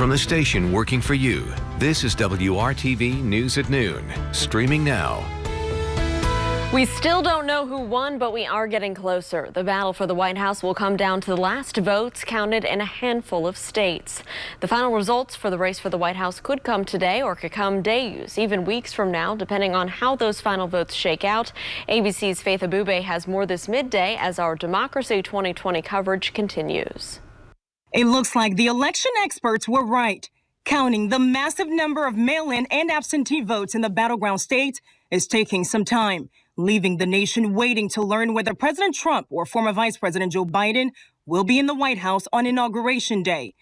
From the station working for you, this is WRTV News at Noon, streaming now. We still don't know who won, but we are getting closer. The battle for the White House will come down to the last votes counted in a handful of states. The final results for the race for the White House could come today or could come days, even weeks from now, depending on how those final votes shake out. ABC's Faith Abube has more this midday as our Democracy 2020 coverage continues. It looks like the election experts were right. Counting the massive number of mail-in and absentee votes in the battleground states is taking some time, leaving the nation waiting to learn whether President Trump or former Vice President Joe Biden will be in the White House on Inauguration Day.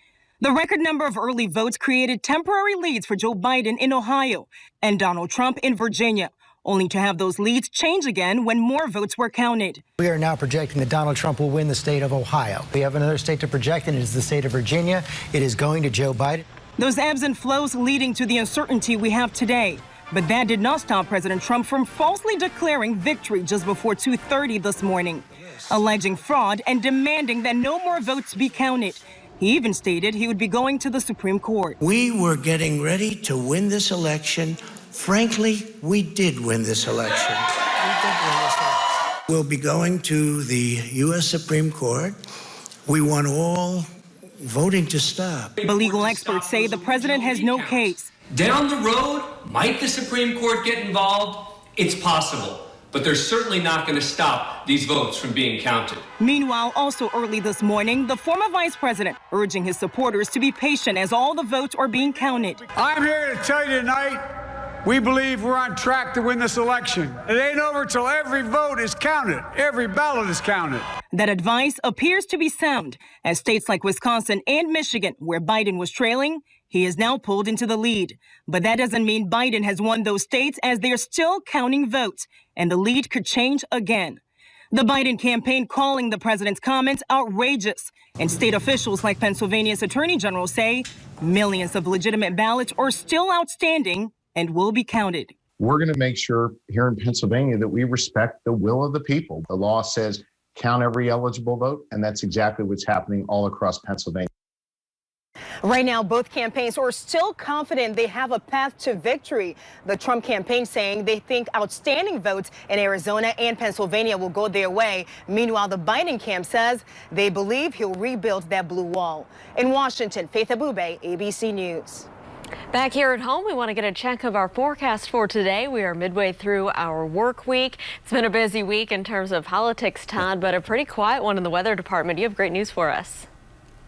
The record number of early votes created temporary leads for Joe Biden in Ohio and Donald Trump in Virginia, only to have those leads change again when more votes were counted. We are now projecting that Donald Trump will win the state of Ohio. We have another state to project, and it is the state of Virginia. It is going to Joe Biden. Those ebbs and flows leading to the uncertainty we have today. But that did not stop President Trump from falsely declaring victory just before 2:30 this morning, alleging fraud and demanding that no more votes be counted. He even stated he would be going to the Supreme Court. We were getting ready to win this election. Frankly, we did win this election. We'll be going to the U.S. Supreme Court. We want all voting to stop. But legal experts say the president has no case. Down the road, might the Supreme Court get involved? It's possible, but they're certainly not going to stop these votes from being counted. Meanwhile, also early this morning, the former vice president urging his supporters to be patient as all the votes are being counted. I'm here to tell you tonight, we believe we're on track to win this election. It ain't over till every vote is counted. Every ballot is counted. That advice appears to be sound, as states like Wisconsin and Michigan, where Biden was trailing, he is now pulled into the lead. But that doesn't mean Biden has won those states, as they're still counting votes, and the lead could change again. The Biden campaign calling the president's comments outrageous, and state officials like Pennsylvania's attorney general say millions of legitimate ballots are still outstanding and will be counted. We're going to make sure here in Pennsylvania that we respect the will of the people. The law says count every eligible vote, and that's exactly what's happening all across Pennsylvania. Right now, both campaigns are still confident they have a path to victory. The Trump campaign saying they think outstanding votes in Arizona and Pennsylvania will go their way. Meanwhile, the Biden camp says they believe he'll rebuild that blue wall. In Washington, Faith Abube, ABC News. Back here at home, we want to get a check of our forecast for today. We are midway through our work week. It's been a busy week in terms of politics, Todd, but a pretty quiet one in the weather department. You have great news for us.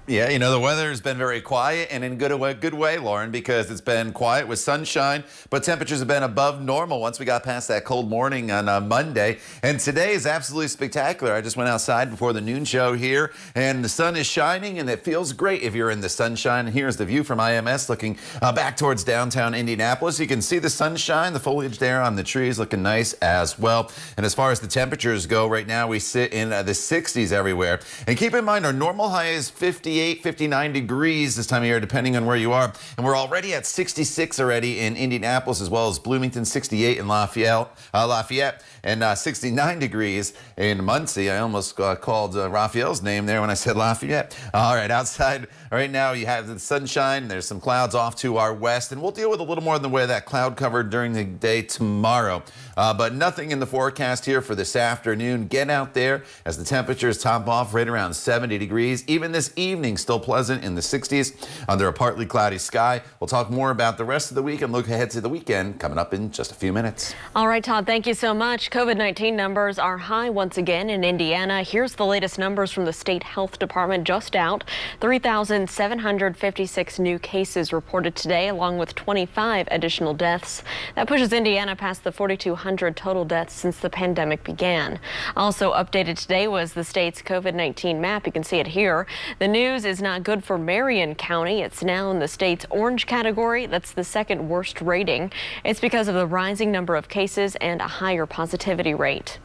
Yeah, you know, the weather has been very quiet and in good way, Lauren, because it's been quiet with sunshine, but temperatures have been above normal once we got past that cold morning on Monday. And today is absolutely spectacular. I just went outside before the noon show here, and the sun is shining, and it feels great if you're in the sunshine. Here's the view from IMS looking back towards downtown Indianapolis. You can see the sunshine, the foliage there on the trees looking nice as well. And as far as the temperatures go, right now we sit in the 60s everywhere. And keep in mind, our normal high is 58, 59 degrees this time of year, depending on where you are. And we're already at 66 already in Indianapolis, as well as Bloomington, 68 in Lafayette, and 69 degrees in Muncie. I almost called Raphael's name there when I said Lafayette. All right, outside right now you have the sunshine. There's some clouds off to our west, and we'll deal with a little more in the way of that cloud cover during the day tomorrow. But nothing in the forecast here for this afternoon. Get out there as the temperatures top off right around 70 degrees. Even this evening, still pleasant in the 60s under a partly cloudy sky. We'll talk more about the rest of the week and look ahead to the weekend coming up in just a few minutes. All right, Todd, thank you so much. COVID-19 numbers are high once again in Indiana. Here's the latest numbers from the state health department just out. 3,756 new cases reported today, along with 25 additional deaths. That pushes Indiana past the 4,200 total deaths since the pandemic began. Also updated today was the state's COVID-19 map. You can see it here. The news is not good for Marion County. It's now in the state's orange category. That's the second worst rating. It's because of the rising number of cases and a higher positivity rate.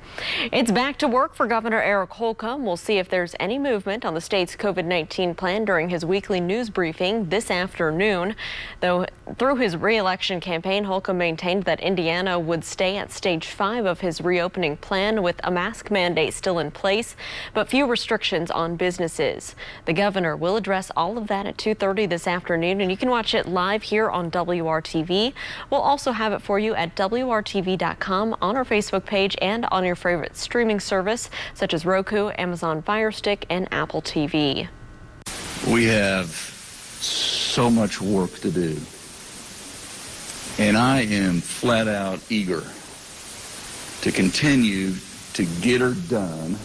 It's back to work for Governor Eric Holcomb. We'll see if there's any movement on the state's COVID-19 plan during his weekly news briefing this afternoon. Though through his re-election campaign, Holcomb maintained that Indiana would stay at stage 5 of his reopening plan with a mask mandate still in place, but few restrictions on businesses. The governor governor. We'll address all of that at 2:30 this afternoon, and you can watch it live here on WRTV. We'll also have it for you at WRTV.com, on our Facebook page, and on your favorite streaming service such as Roku, Amazon Fire Stick, and Apple TV. We have so much work to do, and I am flat out eager to continue to get her done.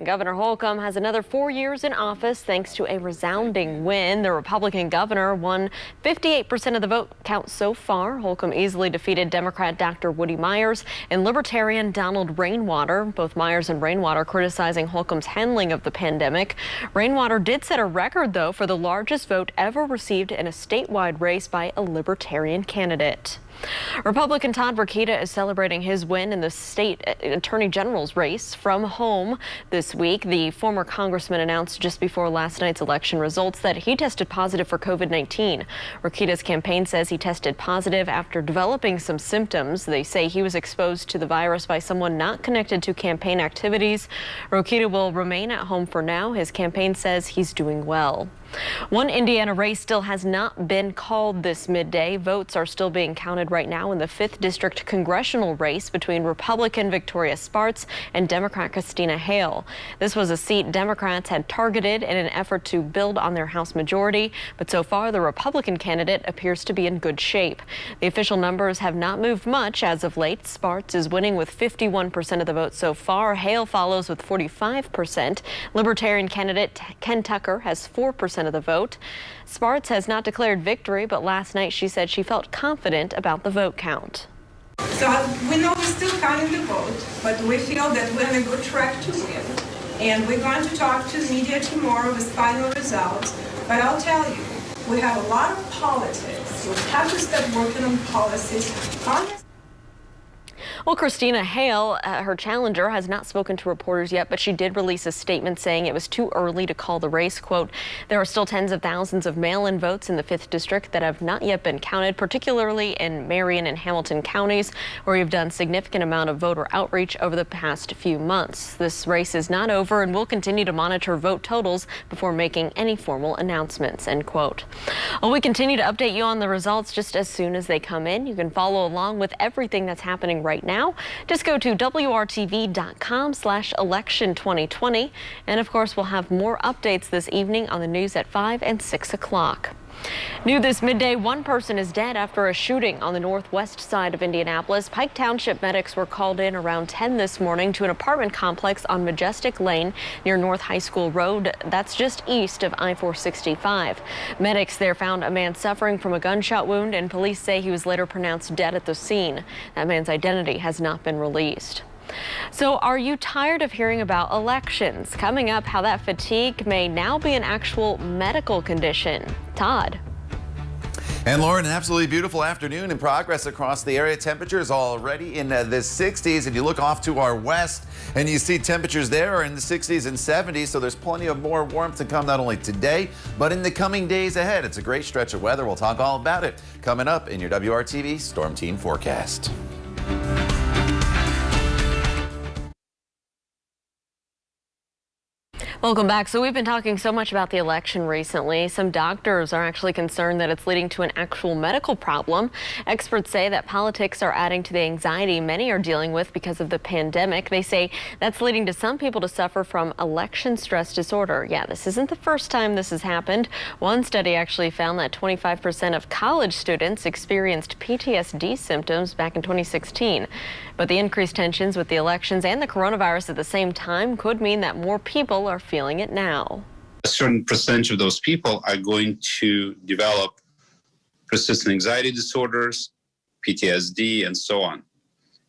Governor Holcomb has another 4 years in office thanks to a resounding win. The Republican governor won 58% of the vote count so far. Holcomb easily defeated Democrat Dr. Woody Myers and Libertarian Donald Rainwater. Both Myers and Rainwater criticizing Holcomb's handling of the pandemic. Rainwater did set a record, though, for the largest vote ever received in a statewide race by a Libertarian candidate. Republican Todd Rokita is celebrating his win in the state attorney general's race from home this week. The former congressman announced just before last night's election results that he tested positive for COVID-19. Rokita's campaign says he tested positive after developing some symptoms. They say he was exposed to the virus by someone not connected to campaign activities. Rokita will remain at home for now. His campaign says he's doing well. One Indiana race still has not been called this midday. Votes are still being counted right now in the 5th District Congressional race between Republican Victoria Sparts and Democrat Christina Hale. This was a seat Democrats had targeted in an effort to build on their House majority, but so far the Republican candidate appears to be in good shape. The official numbers have not moved much as of late. Sparts is winning with 51% of the vote so far. Hale follows with 45%. Libertarian candidate Ken Tucker has 4% of the vote. Sparts has not declared victory, but last night she said she felt confident about the vote count. So we know we're still counting the vote, but we feel that we're on a good track to win. And we're going to talk to the media tomorrow with final results. But I'll tell you, we have a lot of politics. We have to start working on policies. Well, Christina Hale, her challenger, has not spoken to reporters yet, but she did release a statement saying it was too early to call the race. Quote, there are still tens of thousands of mail-in votes in the 5th District that have not yet been counted, particularly in Marion and Hamilton counties, where we've done significant amount of voter outreach over the past few months. This race is not over, and we'll continue to monitor vote totals before making any formal announcements, end quote. Well, we continue to update you on the results just as soon as they come in. You can follow along with everything that's happening right now. Just go to WRTV.com/election2020. And of course, we'll have more updates this evening on the news at 5 and 6 o'clock. New this midday, one person is dead after a shooting on the northwest side of Indianapolis. Pike Township medics were called in around 10 this morning to an apartment complex on Majestic Lane near North High School Road. That's just east of I-465. Medics there found a man suffering from a gunshot wound, and police say he was later pronounced dead at the scene. That man's identity has not been released. So are you tired of hearing about elections? Coming up, how that fatigue may now be an actual medical condition. Todd. And Lauren, an absolutely beautiful afternoon in progress across the area. Temperatures already in the 60s. And you look off to our west and you see temperatures there are in the 60s and 70s. So there's plenty of more warmth to come, not only today, but in the coming days ahead. It's a great stretch of weather. We'll talk all about it coming up in your WRTV Storm Team forecast. Welcome back. So we've been talking so much about the election recently. Some doctors are actually concerned that it's leading to an actual medical problem. Experts say that politics are adding to the anxiety many are dealing with because of the pandemic. They say that's leading to some people to suffer from election stress disorder. Yeah, this isn't the first time this has happened. One study actually found that 25% of college students experienced PTSD symptoms back in 2016. But the increased tensions with the elections and the coronavirus at the same time could mean that more people are feeling it now. A certain percentage of those people are going to develop persistent anxiety disorders, PTSD, and so on.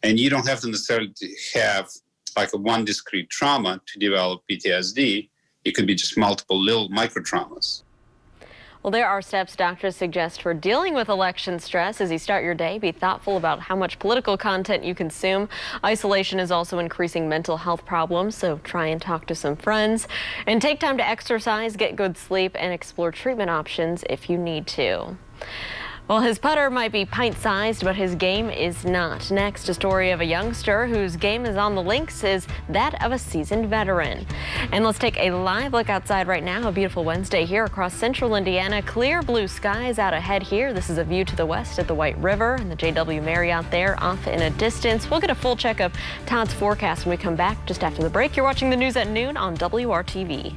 And you don't have to necessarily have like a one discrete trauma to develop PTSD. It could be just multiple little micro traumas. Well, there are steps doctors suggest for dealing with election stress. As you start your day, be thoughtful about how much political content you consume. Isolation is also increasing mental health problems, so try and talk to some friends. And take time to exercise, get good sleep, and explore treatment options if you need to. Well, his putter might be pint-sized, but his game is not. Next, a story of a youngster whose game is on the links is that of a seasoned veteran. And let's take a live look outside right now. A beautiful Wednesday here across central Indiana. Clear blue skies out ahead here. This is a view to the west at the White River and the JW Marriott there off in a distance. We'll get a full check of Todd's forecast when we come back just after the break. You're watching the news at noon on WRTV.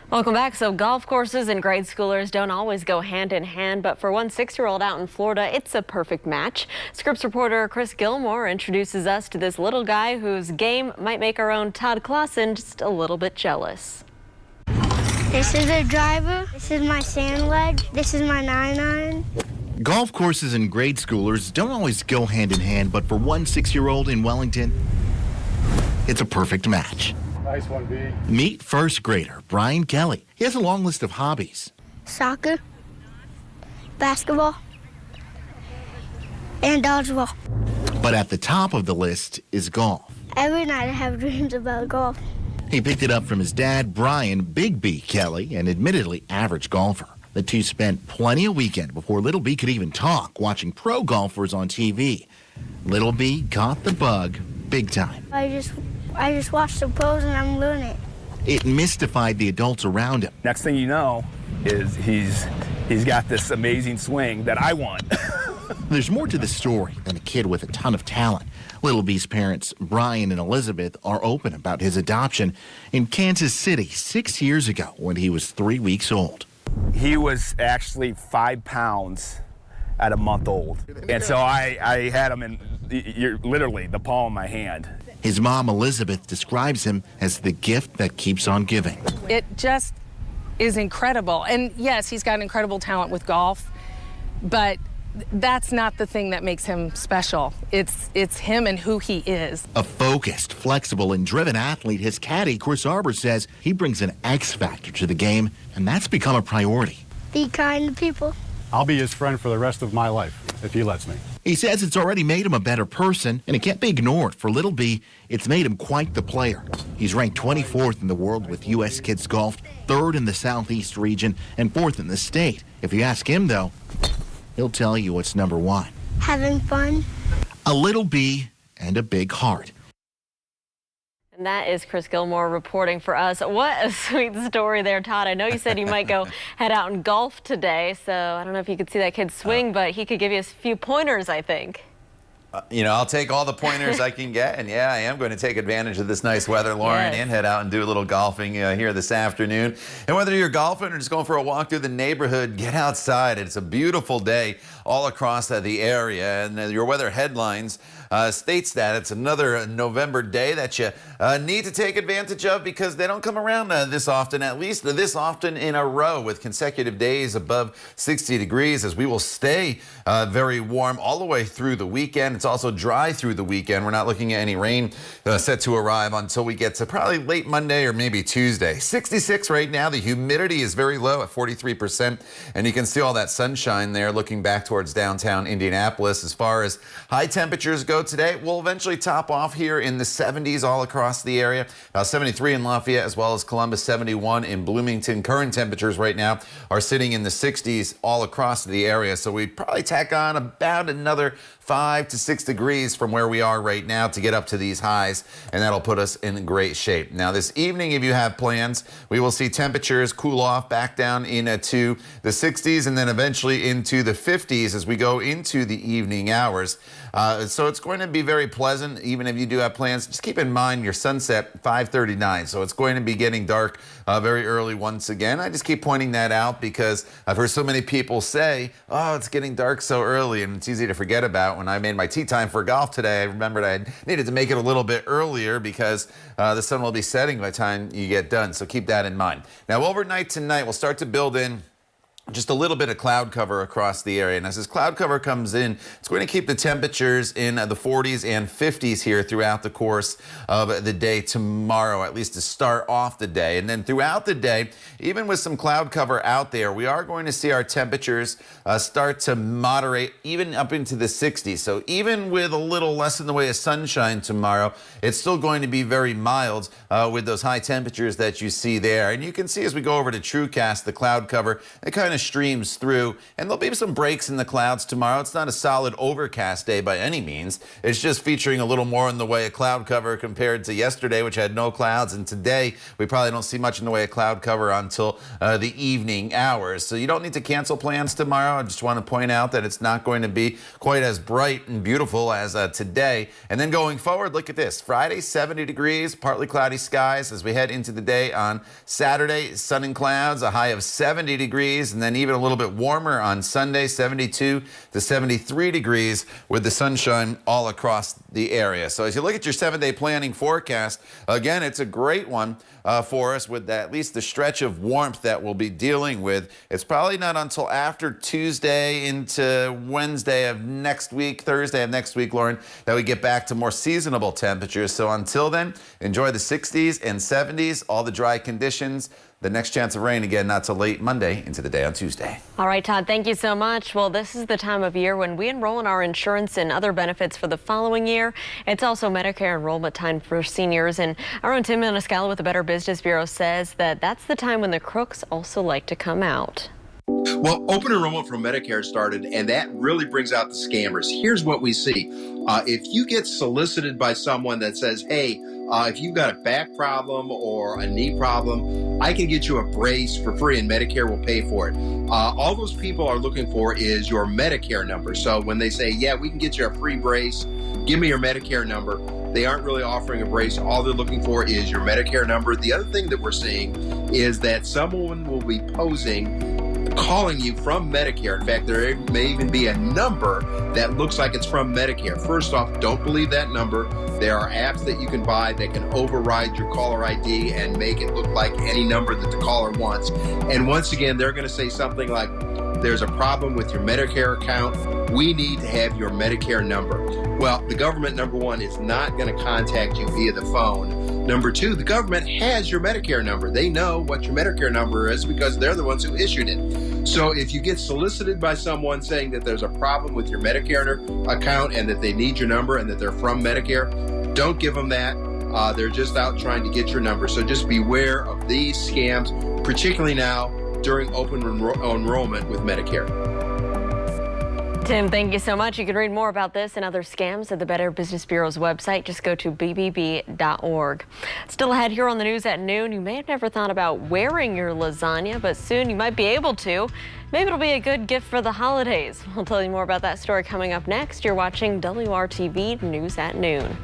Welcome back. So golf courses and grade schoolers don't always go hand in hand, but for one 6-year-old out in Florida, it's a perfect match. Scripps reporter Chris Gilmore introduces us to this little guy whose game might make our own Todd Clausen just a little bit jealous. This is a driver. This is my sand leg. This is my 9-iron. Golf courses and grade schoolers don't always go hand in hand, but for one 6-year-old in Wellington, it's a perfect match. Nice one, B. Meet first grader Brian Kelly. He has a long list of hobbies. Soccer, basketball, and dodgeball. But at the top of the list is golf. Every night I have dreams about golf. He picked it up from his dad, Brian Big B Kelly, an admittedly average golfer. The two spent plenty of weekend before Little B could even talk, watching pro golfers on TV. Little B caught the bug big time. I just watched the pros and I'm learning. It mystified the adults around him. Next thing you know is he's got this amazing swing that I want. There's more to the story than a kid with a ton of talent. Little B's parents, Brian and Elizabeth, are open about his adoption in Kansas City 6 years ago when he was 3 weeks old. He was actually 5 pounds at a month old. And so I had him in literally the palm of my hand. His mom, Elizabeth, describes him as the gift that keeps on giving. It just is incredible. And yes, he's got incredible talent with golf, but that's not the thing that makes him special. It's him and who he is. A focused, flexible, and driven athlete, his caddy, Chris Arbor, says he brings an X factor to the game, and that's become a priority. Be kind to people. I'll be his friend for the rest of my life, if he lets me. He says it's already made him a better person, and it can't be ignored. For Little B, it's made him quite the player. He's ranked 24th in the world with U.S. Kids Golf, 3rd in the Southeast region, and 4th in the state. If you ask him, though, he'll tell you what's number 1. Having fun. A little B and a big heart. And that is Chris Gilmore reporting for us. What a sweet story there, Todd. I know you said you might go head out and golf today, so I don't know if you could see that kid swing, but he could give you a few pointers, I think. I'll take all the pointers I can get, and yeah, I am going to take advantage of this nice weather, Lauren, and head out and do a little golfing here this afternoon. And whether you're golfing or just going for a walk through the neighborhood, get outside. It's a beautiful day all across the area, and your weather headlines states that it's another November day that you need to take advantage of because they don't come around this often, at least this often in a row, with consecutive days above 60 degrees, as we will stay very warm all the way through the weekend. It's also dry through the weekend. We're not looking at any rain set to arrive until we get to probably late Monday or maybe Tuesday. 66 right now. The humidity is very low at 43%, and you can see all that sunshine there looking back towards downtown Indianapolis. As far as high temperatures go today, we'll eventually top off here in the 70s all across the area. About 73 in Lafayette as well as Columbus, 71 in Bloomington. Current temperatures right now are sitting in the 60s all across the area, so we probably tack on about another 5 to 6 degrees from where we are right now to get up to these highs, and that'll put us in great shape. Now this evening, if you have plans, we will see temperatures cool off back down into the 60s and then eventually into the 50s as we go into the evening hours. So it's going to be very pleasant, even if you do have plans. Just keep in mind your sunset 5:39, so it's going to be getting dark very early once again. I just keep pointing that out because I've heard so many people say, oh, it's getting dark so early, and it's easy to forget about. When I made my tee time for golf today, I remembered I needed to make it a little bit earlier because the sun will be setting by the time you get done, so keep that in mind. Now overnight tonight, we'll start to build in just a little bit of cloud cover across the area. And as this cloud cover comes in, it's going to keep the temperatures in the 40s and 50s here throughout the course of the day tomorrow, at least to start off the day. And then throughout the day, even with some cloud cover out there, we are going to see our temperatures start to moderate even up into the 60s. So even with a little less in the way of sunshine tomorrow, it's still going to be very mild with those high temperatures that you see there. And you can see as we go over to TrueCast, the cloud cover, it kind of streams through, and there'll be some breaks in the clouds tomorrow. It's not a solid overcast day by any means. It's just featuring a little more in the way of cloud cover compared to yesterday, which had no clouds, and today we probably don't see much in the way of cloud cover until the evening hours. So you don't need to cancel plans tomorrow. I just want to point out that it's not going to be quite as bright and beautiful as today. And then going forward, look at this. Friday, 70 degrees, partly cloudy skies as we head into the day. On Saturday, sun and clouds, a high of 70 degrees, and then even a little bit warmer on Sunday, 72 to 73 degrees with the sunshine all across the area. So as you look at your 7-day planning forecast, again, it's a great one for us with at least the stretch of warmth that we'll be dealing with. It's probably not until after Tuesday into Wednesday of next week, Thursday of next week, Lauren, that we get back to more seasonable temperatures. So until then, enjoy the 60s and 70s, all the dry conditions. The next chance of rain again, not till late Monday into the day on Tuesday. All right, Todd, thank you so much. Well, this is the time of year when we enroll in our insurance and other benefits for the following year. It's also Medicare enrollment time for seniors. And our own Tim Maniscalco with the Better Business Bureau says that that's the time when the crooks also like to come out. Well, open enrollment for Medicare started, and that really brings out the scammers. Here's what we see. If you get solicited by someone that says, hey, if you've got a back problem or a knee problem, I can get you a brace for free and Medicare will pay for it. All those people are looking for is your Medicare number. So when they say, yeah, we can get you a free brace, give me your Medicare number, they aren't really offering a brace. All they're looking for is your Medicare number. The other thing that we're seeing is that someone will be calling you from Medicare. In fact, there may even be a number that looks like it's from Medicare. First off, don't believe that number. There are apps that you can buy that can override your caller ID and make it look like any number that the caller wants. And once again, they're going to say something like, there's a problem with your Medicare account. We need to have your Medicare number. Well, the government, number one, is not going to contact you via the phone. Number two, the government has your Medicare number. They know what your Medicare number is because they're the ones who issued it. So if you get solicited by someone saying that there's a problem with your Medicare account and that they need your number and that they're from Medicare, don't give them that. They're just out trying to get your number. So just beware of these scams, particularly now during open enrollment with Medicare. Tim, thank you so much. You can read more about this and other scams at the Better Business Bureau's website. Just go to bbb.org. Still ahead here on the news at noon, you may have never thought about wearing your lasagna, but soon you might be able to. Maybe it'll be a good gift for the holidays. We'll tell you more about that story coming up next. You're watching WRTV News at Noon.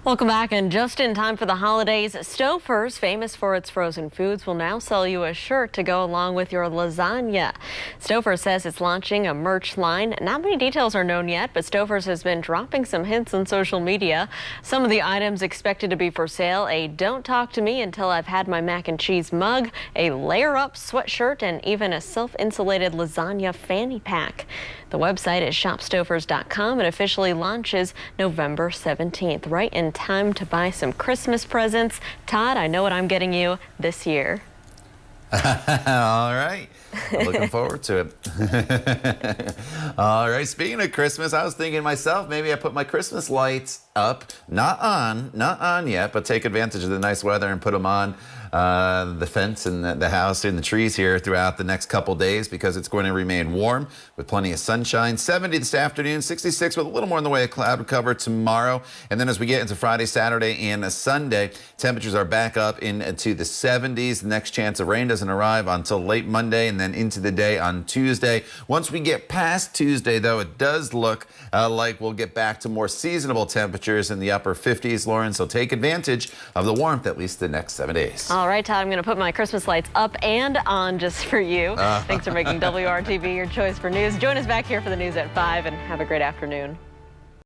Welcome back, and just in time for the holidays, Stouffer's, famous for its frozen foods, will now sell you a shirt to go along with your lasagna. Stouffer's says it's launching a merch line. Not many details are known yet, but Stouffer's has been dropping some hints on social media. Some of the items expected to be for sale: a "Don't Talk to Me Until I've Had My Mac and Cheese" mug, a layer-up sweatshirt, and even a self-insulated lasagna fanny pack. The website is shopstouffer's.com and officially launches November 17th, right in time to buy some Christmas presents. Todd, I know what I'm getting you this year. All right. Looking forward to it. All right. Speaking of Christmas, I was thinking to myself, maybe I put my Christmas lights up, not on yet, but take advantage of the nice weather and put them on the fence and the house and the trees here throughout the next couple days, because it's going to remain warm with plenty of sunshine. 70 this afternoon, 66 with a little more in the way of cloud cover tomorrow. And then as we get into Friday, Saturday, and Sunday, temperatures are back up into the 70s. The next chance of rain doesn't arrive until late Monday and then into the day on Tuesday. Once we get past Tuesday, though, it does look like we'll get back to more seasonable temperatures in the upper 50s, Lauren. So take advantage of the warmth at least the next 7 days. All right, Todd, I'm going to put my Christmas lights up and on just for you. Thanks for making WRTV your choice for news. Join us back here for the news at 5, and have a great afternoon.